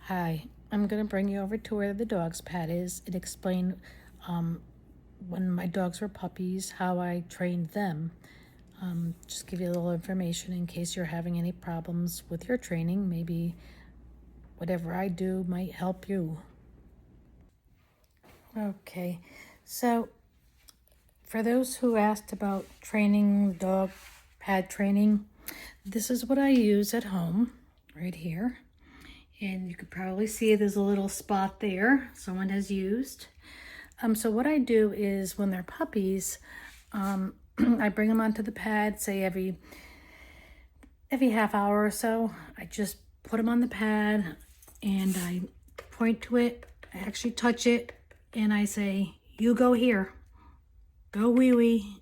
Hi, I'm going to bring you over to where the dog's pad is and explain when my dogs were puppies, how I trained them. Just give you a little information in case you're having any problems with your training. Maybe whatever I do might help you. Okay, so for those who asked about training, dog pad training, this is what I use at home, right here. And you could probably see there's a little spot there someone has used. So what I do is when they're puppies, I bring them onto the pad, say every half hour or so. I just put them on the pad and I point to it. I actually touch it and I say, you go here, go wee wee.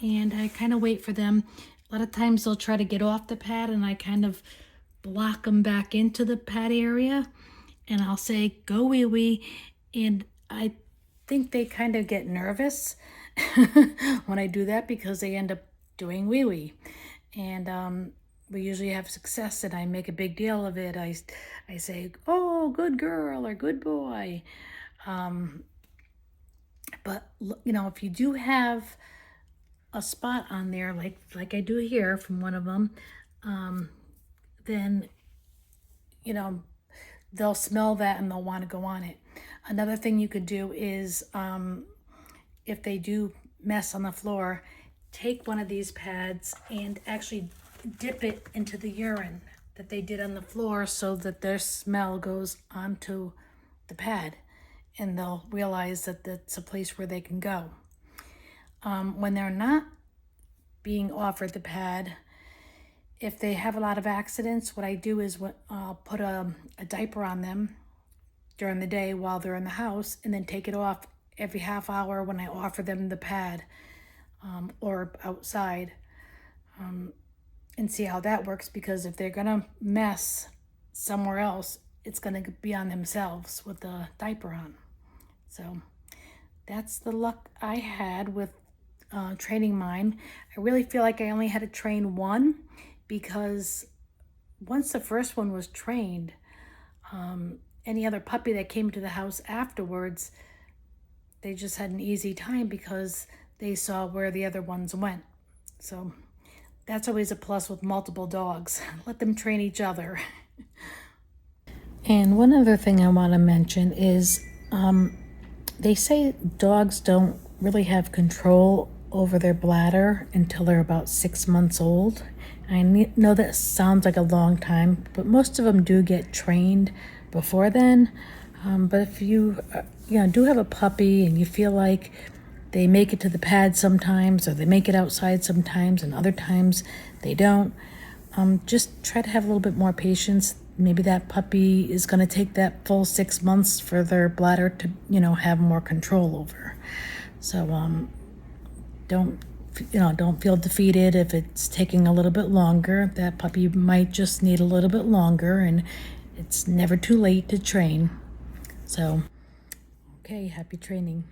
And I kind of wait for them. A lot of times they'll try to get off the pad and I kind of block them back into the pad area and I'll say, go wee wee. And I think they kind of get nervous when I do that because they end up doing wee wee. And we usually have success and I make a big deal of it. I say, oh, good girl or good boy. But you know, if you do have a spot on there like I do here from one of them, then you know they'll smell that and they'll want to go on it. Another thing you could do is if they do mess on the floor, take one of these pads and actually dip it into the urine that they did on the floor so that their smell goes onto the pad and they'll realize that that's a place where they can go. When they're not being offered the pad, if they have a lot of accidents, what I do is I'll put a diaper on them during the day while they're in the house and then take it off every half hour when I offer them the pad or outside and see how that works, because if they're gonna mess somewhere else, it's gonna be on themselves with the diaper on. So that's the luck I had with training mine. I really feel like I only had to train one because once the first one was trained, any other puppy that came to the house afterwards, they just had an easy time because they saw where the other ones went. So that's always a plus with multiple dogs. Let them train each other. And one other thing I want to mention is they say dogs don't really have control over their bladder until they're about 6 months old. I know that sounds like a long time, but most of them do get trained before then. But if you do have a puppy and you feel like they make it to the pad sometimes, or they make it outside sometimes, and other times they don't, just try to have a little bit more patience. Maybe that puppy is going to take that full 6 months for their bladder to, have more control over. So don't feel defeated if it's taking a little bit longer. That puppy might just need a little bit longer, and it's never too late to train. So, okay, happy training.